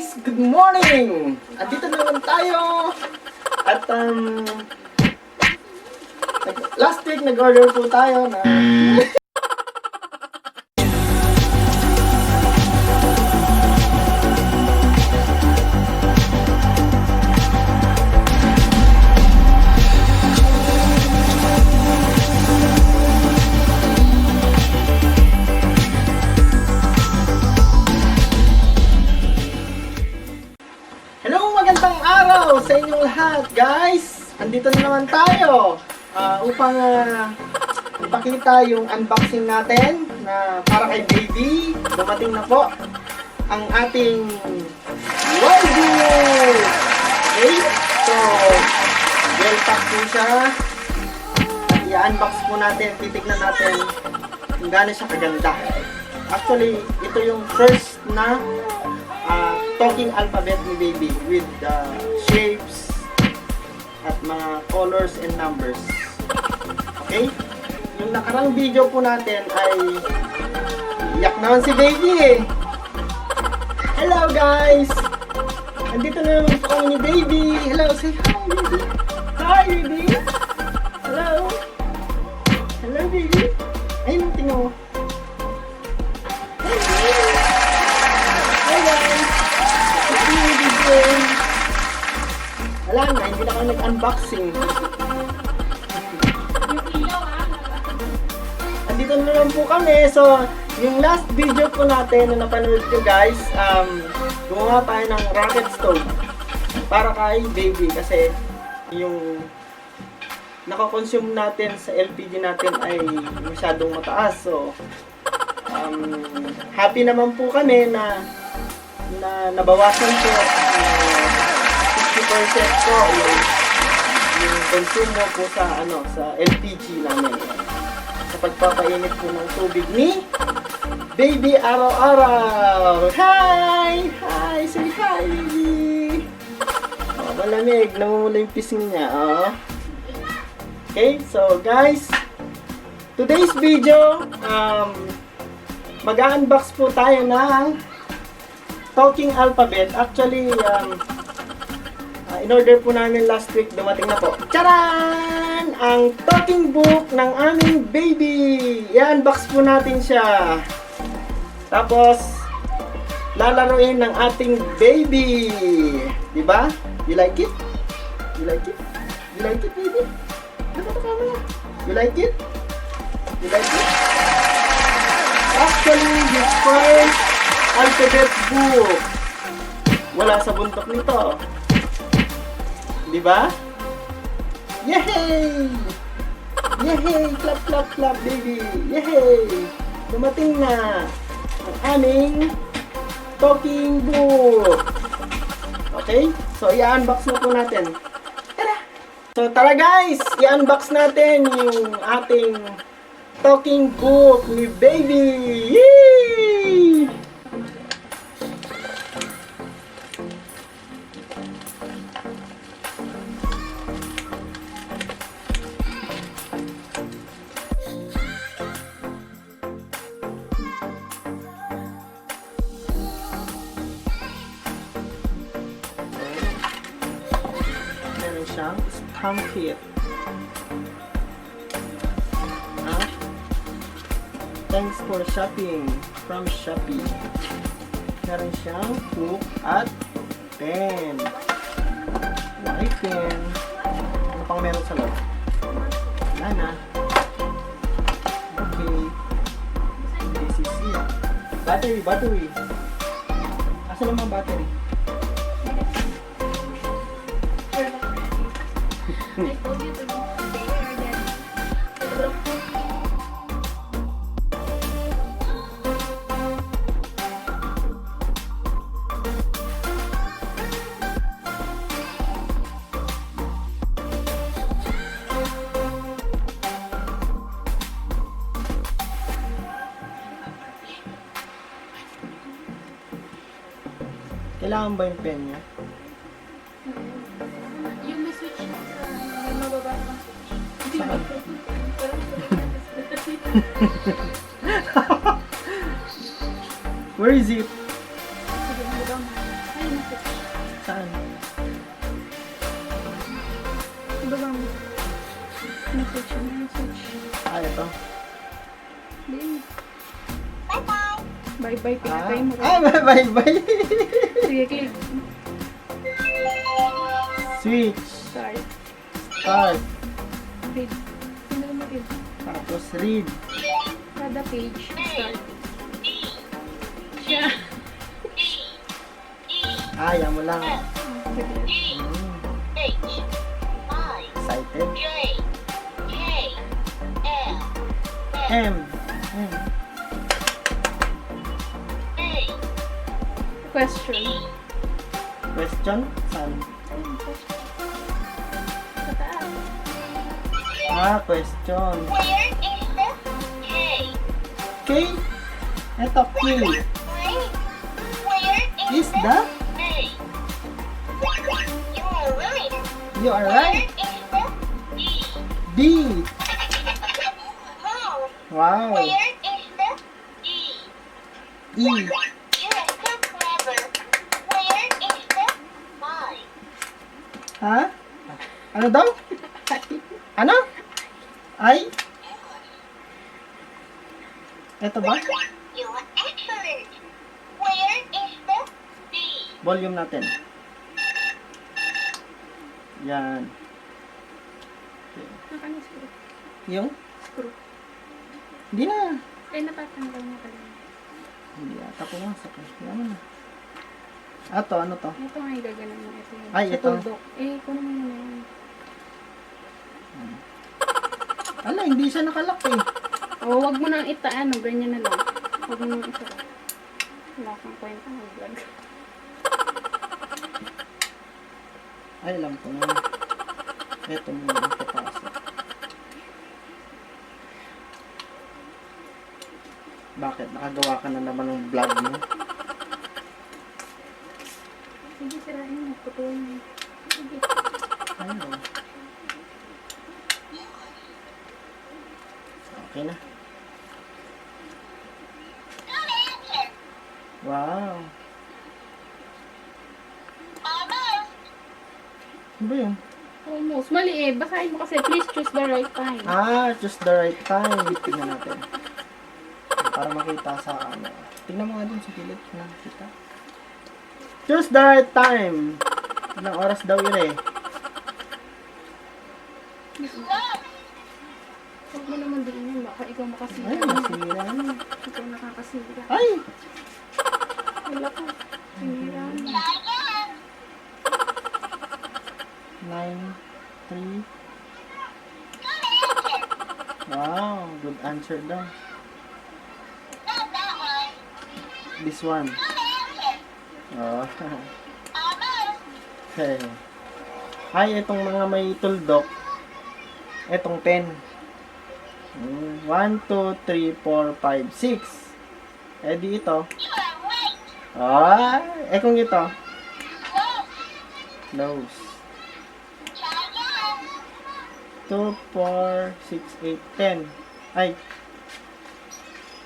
guys! Good morning! Andito naman tayo! At last week nag-order po tayo na magandang araw sa inyong lahat, guys! Andito na naman tayo upang ipakita yung unboxing natin na para kay baby. Dumating na po ang ating wardrobe! Okay? So, well pack po siya. At i-unbox po natin, titignan natin kung gaano siya kaganda. Actually, ito yung first na talking alphabet ni baby with shapes at mga colors and numbers. Okay? Yung nakarang video po natin ay iyak naman si baby eh. Hello guys! Andito na naman po kami ni baby. Hello, say hi baby. Hi baby. Hello. Hello baby. Ayun, tingnan mo. Wala na, hindi na kami nag-unboxing. Andito na naman po kami. So, yung last video po natin na napanood ko guys, gumawa tayo ng rocket stove para kay baby kasi yung nako-consume natin sa LPG natin ay masyadong mataas. So, happy naman po kami na nabawasan po 50% po yung konsumo po sa LPG namin sa pagpapainit po ng tubig ni baby araw-araw. Hi! Hi! Say hi baby! Malamig, namumula yung pisngi niya. Okay, so guys, today's video mag-unbox po tayo ng talking alphabet. Actually, in-order po namin last week, dumating na po. Charan! Ang talking book ng aming baby! I-unbox po natin siya. Tapos, lalaruin ng ating baby. Diba? You like it? You like it? You like it, baby? You like it? You like it? Actually, this first alphabet book. Wala sa bundok nito. Diba? Yehey! Yehey! Clap, clap, clap, baby! Yehey! Dumating na ang aming talking book. Okay? So, i-unbox na po natin. Tara! So, tara guys! I-unbox natin yung ating talking book ni baby! Yee! Siyang stamp kit. Thanks for shopping from Shopee. Meron siyang book at pen. White pen. Ano pang meron sa loob? Wala na. Okay. This is it. Battery. Asan naman battery? I told you to go there then. Kailangan ba yung pen niya? Yung may switch na yung mababa ng switch. Saan? Where is it? Sige, mababa mo. Ay, message. Saan? Ibaba mo. Message. Ah, ito. Hindi. Bye-bye. Pinatay mo. Bye-bye. Sige, click. Switch. Start. Start. Read. Sino mo read? Tapos read. Kada page. Start. Siya. Ayaw mo lang. Sige. Excited. M. Question. Question? Saan? Ayun, question. Sa taas. Question. K? Ito, Q. Is the? You are right. D. Wow. E. Ha? Ano daw? Ano? I? Ito ba? Volume natin. Yan. Nakano screw. Yung? Screw. Hindi na. Ay, natatanggal mo ka lang. Hindi ata pumasok. Yan na. Ato, ano to? Ito nga yung gaganan mo. Ito yun. Ay, Sa ito. tuldok. Eh, kunin mo muna yun. Ala, hindi siya nakalak eh. O, wag mo nang itaan. Ganyan na lang. Wag mo nang itaan. Wala kang kwenta ng vlog. Ay, alam ko na. Ito muna ang papasok. Bakit? Nakagawa ka na naman ng vlog mo? Sige, sirain mo. Putulin mo. Sige. Ayun. Okay na. Wow. Ano ba yun? Almost. Mali eh. Basahin mo kasi. Please choose the right time. Choose the right time. Tingnan natin. Para makita sa ano. Tingnan mo nga dun sa gilid. Nakita. Choose the right time. Ilang oras daw yun eh. Huwag mo naman din yun. Baka ikaw makasira. Ay, nasira na. Ikaw nakakasira. Ay! Wala ko. Sinira na. 9, 3. Wow, good answer daw. This one. Oh. Okay. Ay, itong mga may tuldok. Itong 10. 1, 2, 3, 4, 5, 6. Eh di ito. Kung ito. Close. 2, 4, 6, 8, 10. Ay.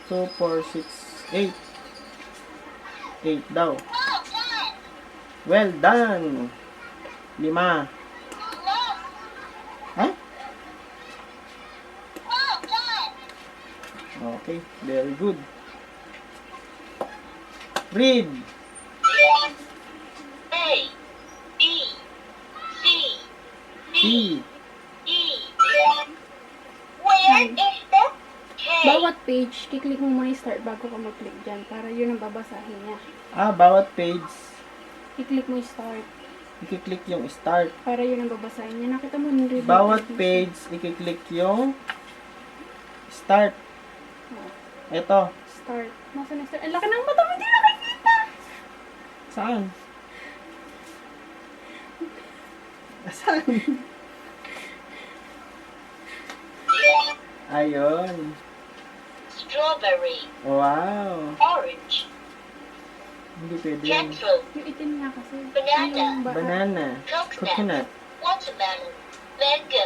2, 4, 6, 8. 8 daw. Well done. 5. Huh? Okay, very good. Read. E. Bawat page, kiklik mo muna yung start bago ka mag-click dyan para yun ang babasahin niya. Bawat page, I-click mo yung start i-click yung start. para yun ang babasahin niya. Nakita mo yung review. Bawat page, i-click yung start. Ito. Start. Nasaan na start? Ang laki ng mata mo, hindi nakikita! Saan? Saan? Ayun. Strawberry, Wow. orange, Hindi pwede yun. jackfruit, Yung itim nga kasi. Banana. Yung Banana. Coconut. watermelon, mango,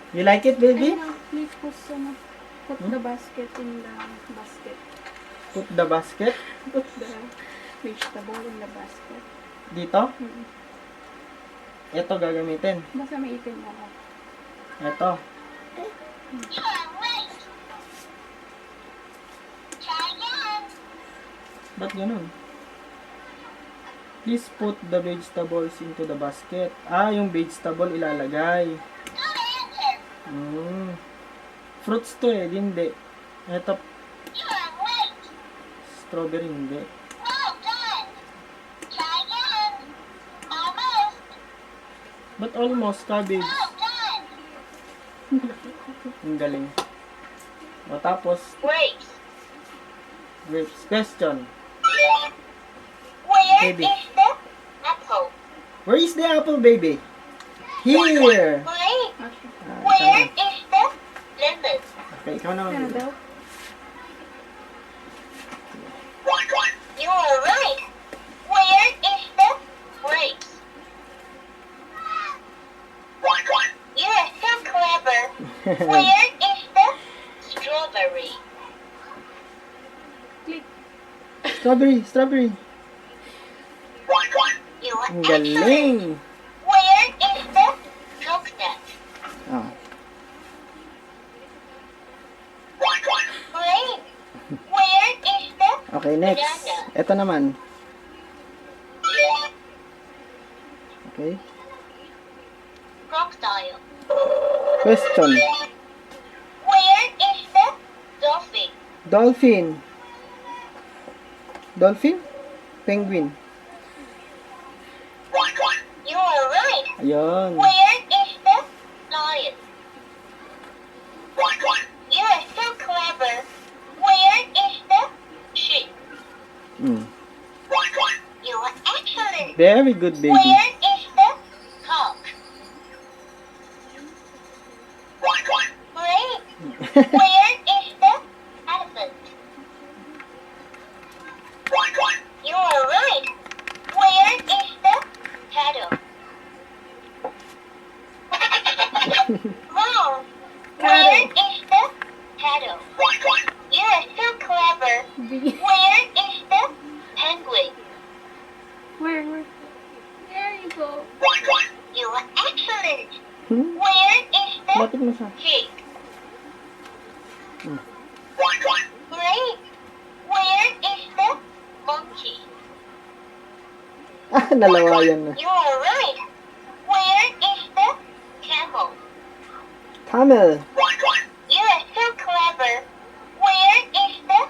You like it, baby? Ayun na, please put the basket in the basket. Put the basket. Put the Vegetable in the basket. Dito? Mm. Ito gagamitin. Basta may itim ako. Ito. You are right. Try again. Ba't ganun? Please put the vegetables into the basket. Ah, yung vegetable ilalagay. Good answer. Fruits to eh, hindi. Ito, You are right. strawberry hindi. Well done. Try again. Almost. But almost cabbage. Well done. Ang galing. O tapos, Grapes. grapes. Question. Where Baby. is the apple? Where is the apple, baby? Here! Great. Okay. Ah, Where ikaw na. is the lemon? Okay, ikaw na. Ano daw? You are right. Where is the grapes? You are so clever. Where is the strawberry? Click. Strawberry, strawberry. You are Ang excellent. galing. Where is the coconut? Ah, Great. Where is the okay, next. Ito naman. Okay. crocodile? Question. Where is the dolphin? Dolphin. Dolphin? Penguin. You are right. Ayun. Where is the lion? You are so clever. Where is the sheep? Mm. You are excellent. Very good, baby. Where is the cock? Great. Where is the elephant? You are right. Where is the paddle? Wrong. Where is the paddle? You are so clever. B. Where is the penguin? Where? There you go. You are excellent. Hmm? Where is the Lapit mo siya. pig? Hmm. Great. Where is the monkey? Ah, nalawayan na. You are right. Where is the camel? Camel. You are so clever. Where is the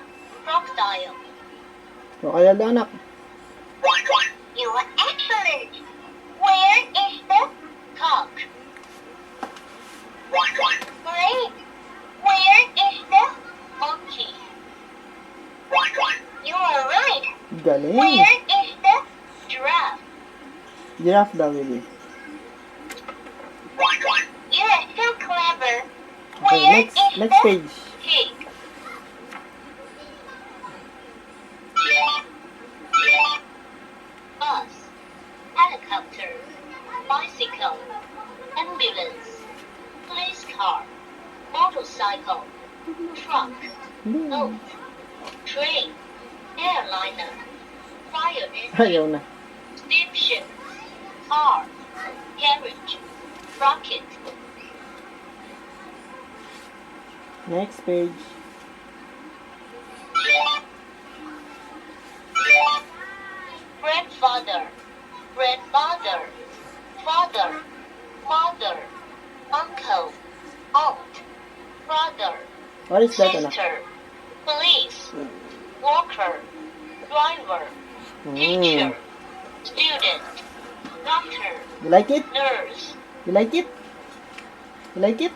crocodile? O kaya anak. You are excellent. Where is the cock? Great. Where is the monkey? You are right. Galing. Where is the giraffe? Giraffe daw, baby. You are so clever. Okay, Where next. is Next the page. pig? Bus, helicopter, bicycle, ambulance, police car, motorcycle, truck, boat, train, airliner, fire engine, Ayaw na. steamship, car, carriage, rocket. Next page. Grandfather, grandmother, father, mother, uncle, aunt, brother, What is that, anak? sister, police, worker, driver, teacher, student, doctor, You like it? nurse. You like it? You like it?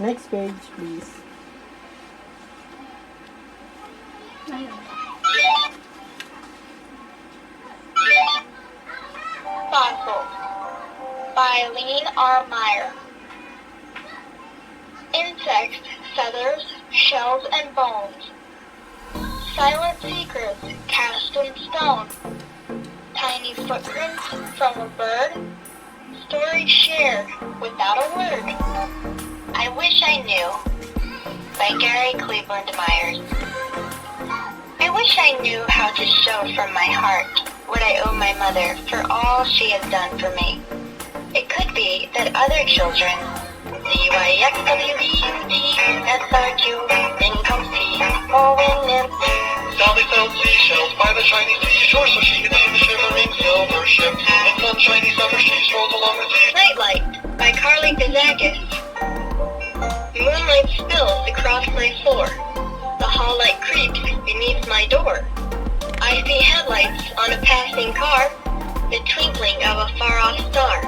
Next page, please. Ayun. Fossil by Lean R. Meyer. Insects, feathers, shells, and bones. Silent secrets cast in stone. Tiny footprints from a bird. Stories shared without a word. I wish I knew by Gary Cleveland Myers. I wish I knew how to show from my heart what I owe my mother for all she has done for me. It could be that other children, DYXWDUDSRQ, didn't come see or win. Sally found seashells by the shiny seashore so she could see the shimmering silver ship. And some shiny summer she strolled along the sea. Nightlight by Carly Gazakis. Moonlight spills across my floor. The hall light creeps beneath my door. I see headlights on a passing car, the twinkling of a far-off star.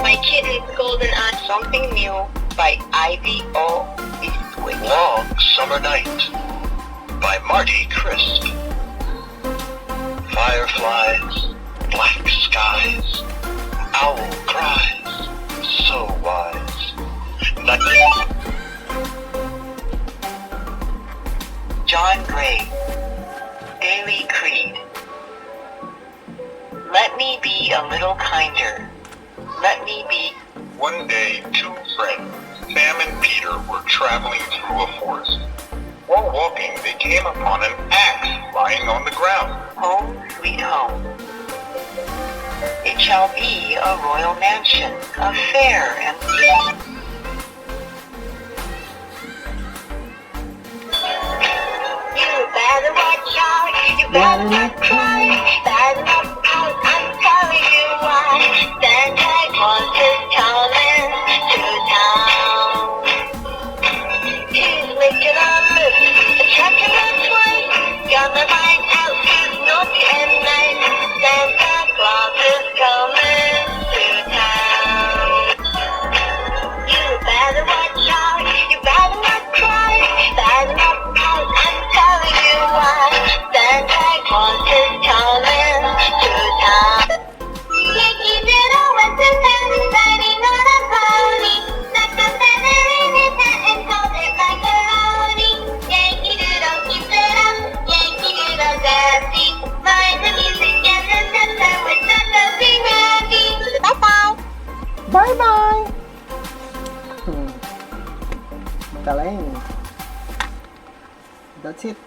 My kitten's golden eye. Something New by Ivy O. Eastwick. Long Summer Night by Marty Crisp. Fireflies, black skies, owl cries, so wise. John Gray. Daily Creed. Let me be a little kinder. Let me be. One day, two friends, Sam and Peter, were traveling through a forest. While walking, they came upon an axe lying on the ground. Home sweet home. It shall be a royal mansion, a fair and You better watch out, you better not cry. Better not pout, I'm telling you why. Santa Claus is coming to town. He's making a list, attracting a twice. Gonna find out who's naughty and nice. Santa Claus is coming to town. You better watch out, you better not cry. Better not pout, I'm telling you why. Santa Claus is coming to town. Yankee Doodle went to town riding on a pony. Stuck a feather in his hat and called it macaroni. Yankee Doodle keeps it up, Yankee Doodle dandy. Mind the music and the Santa with Santa be happy. Bye-bye. Bye-bye! Galing. That's it.